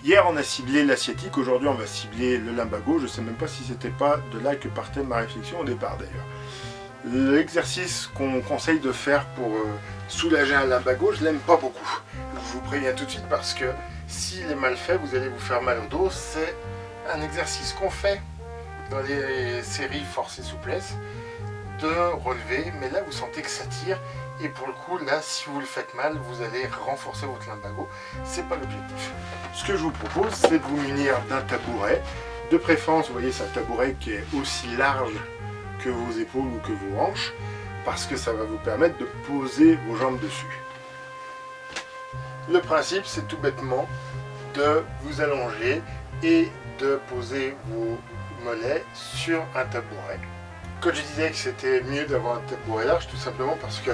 Hier on a ciblé l'asiatique, aujourd'hui on va cibler le lumbago. Je ne sais même pas si c'était pas de là que partait ma réflexion au départ d'ailleurs. L'exercice qu'on conseille de faire pour soulager un lumbago, je l'aime pas beaucoup. Je vous préviens tout de suite parce que s'il est mal fait, vous allez vous faire mal au dos. C'est un exercice qu'on fait dans les séries force et souplesse de relever, mais là vous sentez que ça tire et pour le coup là si vous le faites mal vous allez renforcer votre lumbago, c'est pas l'objectif. Ce que je vous propose c'est de vous munir d'un tabouret, de préférence vous voyez c'est un tabouret qui est aussi large que vos épaules ou que vos hanches parce que ça va vous permettre de poser vos jambes dessus. Le principe c'est tout bêtement de vous allonger et de poser vos mollets sur un tabouret. Quand je disais que c'était mieux d'avoir un tabouret large, tout simplement parce que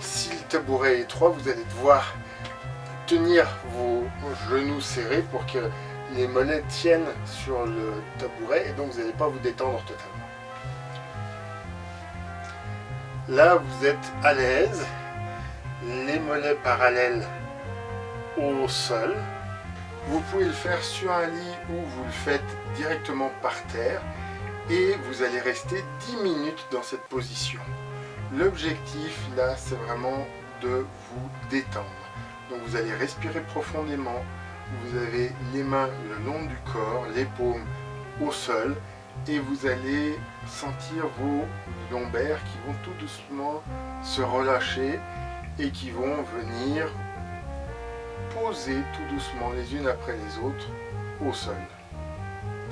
si le tabouret est étroit, vous allez devoir tenir vos genoux serrés pour que les mollets tiennent sur le tabouret et donc vous n'allez pas vous détendre totalement. Là, vous êtes à l'aise, les mollets parallèles au sol. Vous pouvez le faire sur un lit ou vous le faites directement par terre. Et vous allez rester 10 minutes dans cette position. L'objectif là c'est vraiment de vous détendre. Donc vous allez respirer profondément, vous avez les mains le long du corps, les paumes au sol et vous allez sentir vos lombaires qui vont tout doucement se relâcher et qui vont venir poser tout doucement les unes après les autres au sol.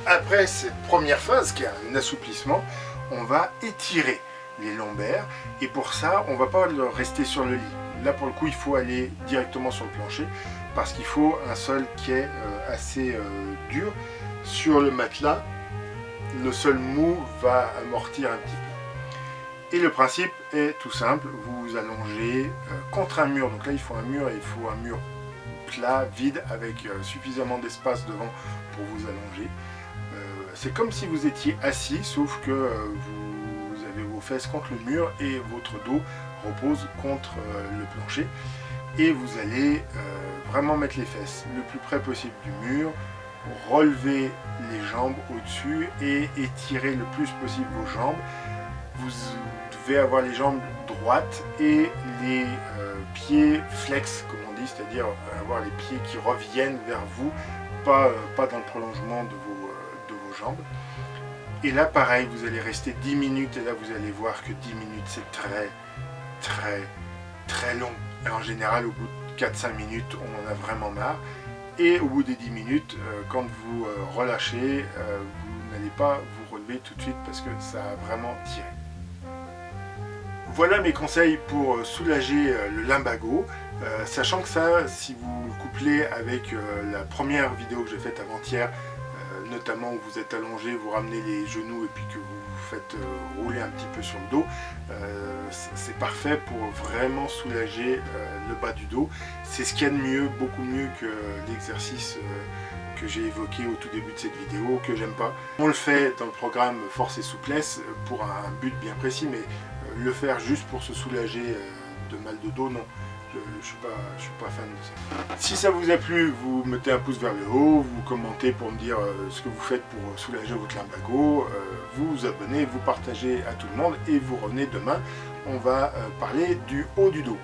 Après cette première phase qui est un assouplissement, on va étirer les lombaires et pour ça on ne va pas rester sur le lit. Là pour le coup il faut aller directement sur le plancher parce qu'il faut un sol qui est assez dur. Sur le matelas, le sol mou va amortir un petit peu. Et le principe est tout simple, vous vous allongez contre un mur, donc là il faut un mur et il faut un mur plat, vide avec suffisamment d'espace devant pour vous allonger. C'est comme si vous étiez assis, sauf que vous avez vos fesses contre le mur et votre dos repose contre le plancher. Et vous allez vraiment mettre les fesses le plus près possible du mur, relever les jambes au-dessus et étirer le plus possible vos jambes. Vous devez avoir les jambes droites et les pieds flex, comme on dit, c'est-à-dire avoir les pieds qui reviennent vers vous, pas dans le prolongement de vos jambes. Et là pareil, vous allez rester 10 minutes et là vous allez voir que 10 minutes c'est très long. Et en général au bout de 4-5 minutes on en a vraiment marre. Et au bout des 10 minutes, quand vous relâchez, vous n'allez pas vous relever tout de suite parce que ça a vraiment tiré. Voilà mes conseils pour soulager le lumbago, sachant que ça, si vous le couplez avec la première vidéo que j'ai faite avant-hier, notamment où vous êtes allongé, vous ramenez les genoux et puis que vous vous faites rouler un petit peu sur le dos, c'est parfait pour vraiment soulager le bas du dos. C'est ce qu'il y a de mieux, beaucoup mieux que l'exercice que j'ai évoqué au tout début de cette vidéo, que j'aime pas. On le fait dans le programme Force et Souplesse pour un but bien précis, mais le faire juste pour se soulager de mal de dos, non. Je suis pas fan de ça. Si ça vous a plu, vous mettez un pouce vers le haut, vous commentez pour me dire ce que vous faites pour soulager votre lumbago, vous vous abonnez, vous partagez à tout le monde et vous revenez demain. On va parler du haut du dos.